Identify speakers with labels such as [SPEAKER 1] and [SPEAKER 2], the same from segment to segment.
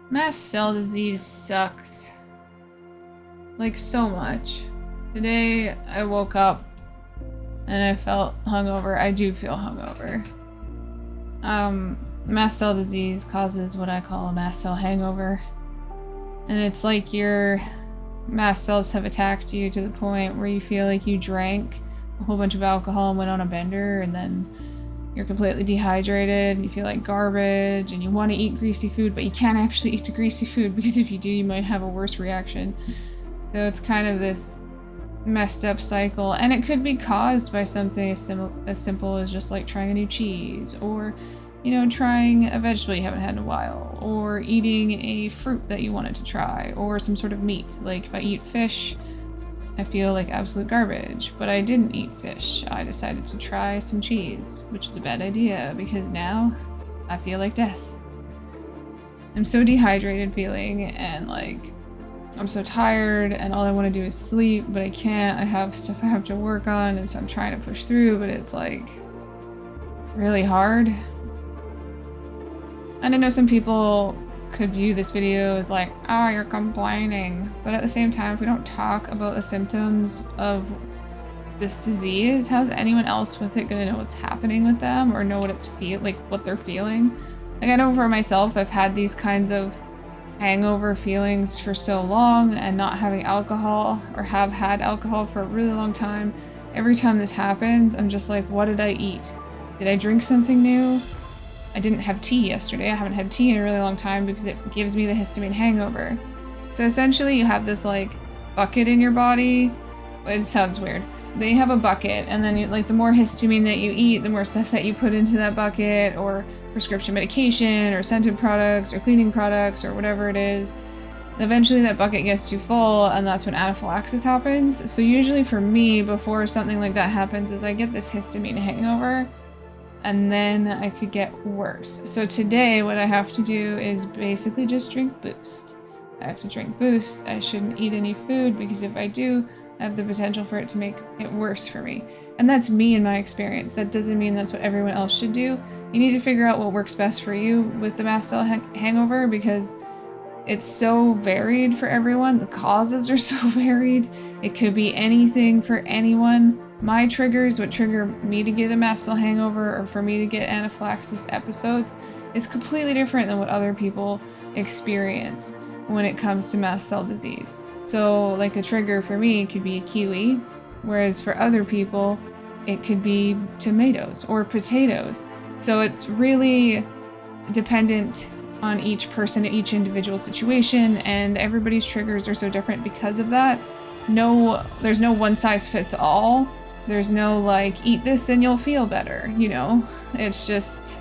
[SPEAKER 1] Mast cell disease sucks. Like, so much. Today, I woke up and I felt hungover. I do feel hungover. Mast cell disease causes what I call a mast cell hangover. And it's like your mast cells have attacked you to the point where you feel like you drank a whole bunch of alcohol and went on a bender, and then you're completely dehydrated and you feel like garbage and you want to eat greasy food, but you can't actually eat the greasy food because if you do, you might have a worse reaction. So it's kind of this messed up cycle, and it could be caused by something as simple as just like trying a new cheese, or trying a vegetable you haven't had in a while, or eating a fruit that you wanted to try, or some sort of meat. Like if I eat fish, I feel like absolute garbage, but I didn't eat fish. I decided to try some cheese, which is a bad idea because now I feel like death. I'm so dehydrated feeling, and like I'm so tired, and all I want to do is sleep, but I can't. I have stuff I have to work on, and so I'm trying to push through, but it's like really hard. And I know some people could view this video as like, oh, you're complaining. But at the same time, if we don't talk about the symptoms of this disease, how's anyone else with it gonna know what's happening with them or know what it's what they're feeling? Like, I know for myself, I've had these kinds of hangover feelings for so long, and not having alcohol, or have had alcohol for a really long time. Every time this happens, I'm just like, what did I eat? Did I drink something new? I didn't have tea yesterday. I haven't had tea in a really long time because it gives me the histamine hangover. So essentially you have this like bucket in your body. It sounds weird. Then you have a bucket, and then the more histamine that you eat, the more stuff that you put into that bucket, or prescription medication, or scented products, or cleaning products, or whatever it is. Eventually that bucket gets too full, and that's when anaphylaxis happens. So usually for me, before something like that happens, is I get this histamine hangover, and then I could get worse. So today what I have to do is basically just drink Boost. I have to drink Boost. I shouldn't eat any food, because if I do, I have the potential for it to make it worse for me. And that's me in my experience. That doesn't mean that's what everyone else should do. You need to figure out what works best for you with the mast cell hangover, because it's so varied for everyone. The causes are so varied. It could be anything for anyone. My triggers, what trigger me to get a mast cell hangover or for me to get anaphylaxis episodes, is completely different than what other people experience when it comes to mast cell disease. So like a trigger for me could be a kiwi, whereas for other people it could be tomatoes or potatoes. So it's really dependent on each person, each individual situation, and everybody's triggers are so different because of that. There's no one size fits all. There's no like, eat this and you'll feel better, It's just,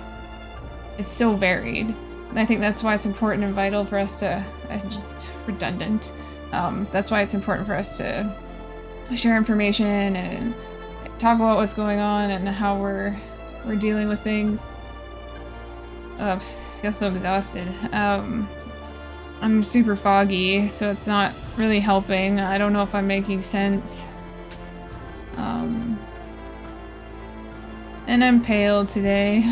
[SPEAKER 1] it's so varied. And I think that's why it's important and vital for us to, it's redundant. That's why it's important for us to share information and talk about what's going on and how we're dealing with things. I feel so exhausted. I'm super foggy, so it's not really helping. I don't know if I'm making sense. And I'm pale today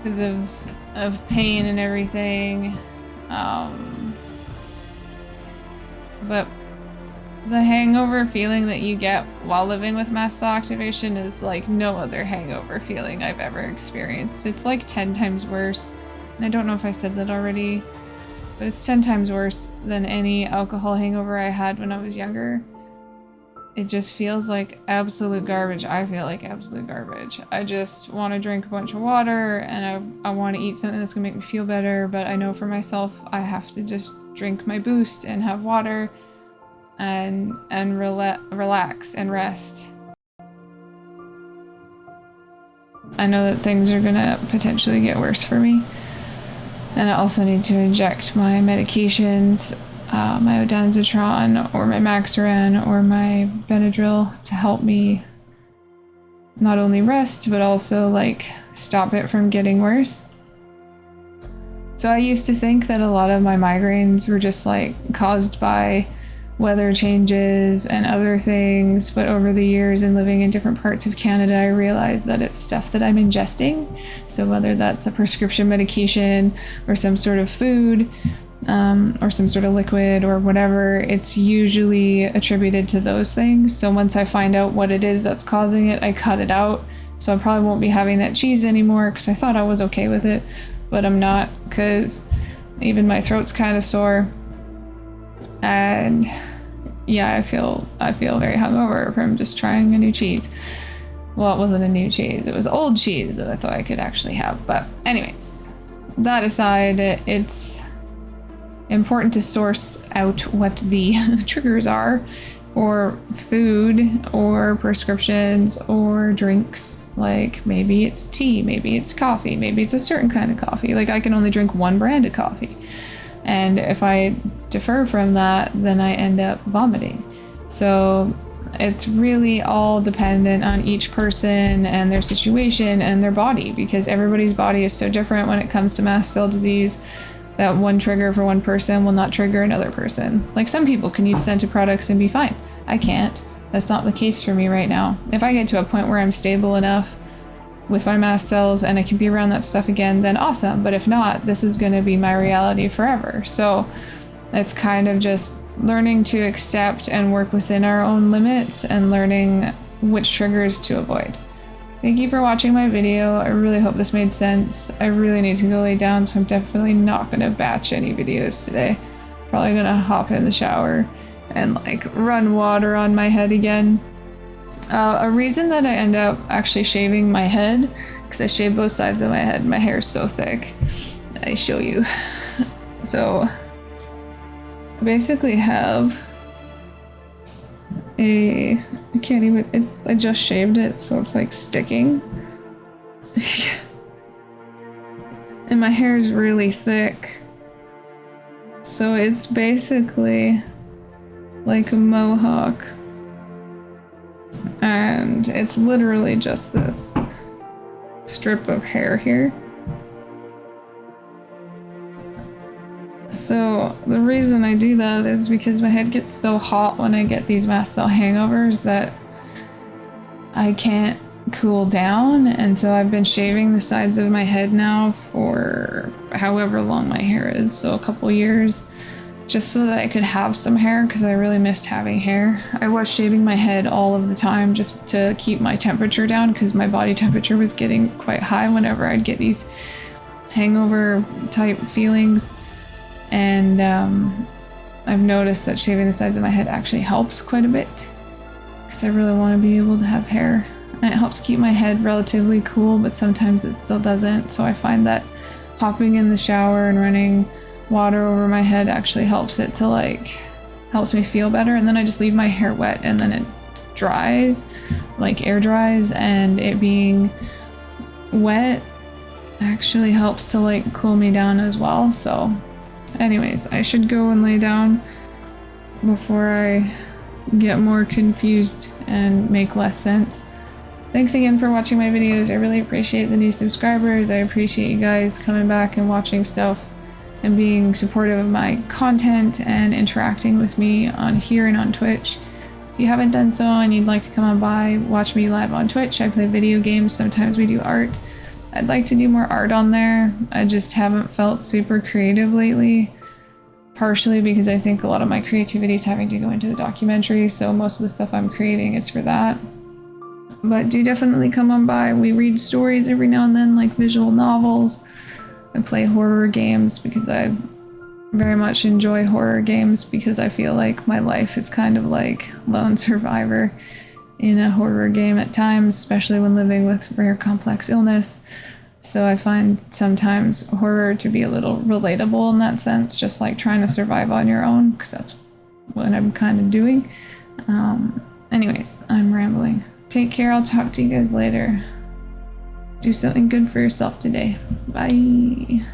[SPEAKER 1] because of pain and everything. But the hangover feeling that you get while living with mast cell activation is like no other hangover feeling I've ever experienced. It's like 10 times worse. And I don't know if I said that already, but it's 10 times worse than any alcohol hangover I had when I was younger. It just feels like absolute garbage. I feel like absolute garbage. I just want to drink a bunch of water, and I want to eat something that's gonna make me feel better, but I know for myself I have to just drink my Boost and have water and relax and rest. I know that things are gonna potentially get worse for me. And I also need to inject my medications, my ondansetron or my Maxaran or my Benadryl, to help me not only rest, but also like stop it from getting worse. So I used to think that a lot of my migraines were just like caused by weather changes and other things, but over the years and living in different parts of Canada, I realized that it's stuff that I'm ingesting. So whether that's a prescription medication or some sort of food, or some sort of liquid or whatever, it's usually attributed to those things. So once I find out what it is that's causing it, I cut it out. So I probably won't be having that cheese anymore because I thought I was okay with it, but I'm not, because even my throat's kind of sore. And yeah, I feel very hungover from just trying a new cheese. Well, it wasn't a new cheese, it was old cheese that I thought I could actually have. But anyways, that aside, it's important to source out what the triggers are for food or prescriptions or drinks. Like maybe it's tea, maybe it's coffee, maybe it's a certain kind of coffee. Like I can only drink one brand of coffee. And if I defer from that, then I end up vomiting. So it's really all dependent on each person and their situation and their body, because everybody's body is so different when it comes to mast cell disease that one trigger for one person will not trigger another person. Like some people can use scented products and be fine. I can't. That's not the case for me right now. If I get to a point where I'm stable enough with my mast cells and I can be around that stuff again, then awesome. But if not, this is going to be my reality forever. So it's kind of just learning to accept and work within our own limits and learning which triggers to avoid. Thank you for watching my video. I really hope this made sense. I really need to go lay down, so I'm definitely not going to batch any videos today. Probably going to hop in the shower and like run water on my head again. A reason that I end up actually shaving my head, because I shave both sides of my head. My hair is so thick. I show you. So I basically have I just shaved it, so it's like sticking. And my hair is really thick. So it's basically like a mohawk. And it's literally just this strip of hair here. So the reason I do that is because my head gets so hot when I get these mast cell hangovers that I can't cool down, and so I've been shaving the sides of my head now for however long my hair is, so a couple years, just so that I could have some hair, because I really missed having hair. I was shaving my head all of the time just to keep my temperature down, because my body temperature was getting quite high whenever I'd get these hangover type feelings. And I've noticed that shaving the sides of my head actually helps quite a bit, because I really want to be able to have hair. And it helps keep my head relatively cool, but sometimes it still doesn't. So I find that hopping in the shower and running water over my head actually helps it to helps me feel better. And then I just leave my hair wet and then it dries, like air dries, and it being wet actually helps to cool me down as well. So anyways, I should go and lay down before I get more confused and make less sense. Thanks again for watching my videos. I really appreciate the new subscribers. I appreciate you guys coming back and watching stuff and being supportive of my content and interacting with me on here and on Twitch. If you haven't done so and you'd like to come on by, watch me live on Twitch. I play video games. Sometimes we do art. I'd like to do more art on there. I just haven't felt super creative lately, partially because I think a lot of my creativity is having to go into the documentary, so most of the stuff I'm creating is for that. But do definitely come on by. We read stories every now and then, like visual novels. I play horror games because I very much enjoy horror games, because I feel like my life is kind of like lone survivor in a horror game at times, especially when living with rare complex illness. So I find sometimes horror to be a little relatable in that sense, just like trying to survive on your own, because that's what I'm kind of doing. Anyways, I'm rambling. Take care. I'll talk to you guys later. Do something good for yourself today. Bye.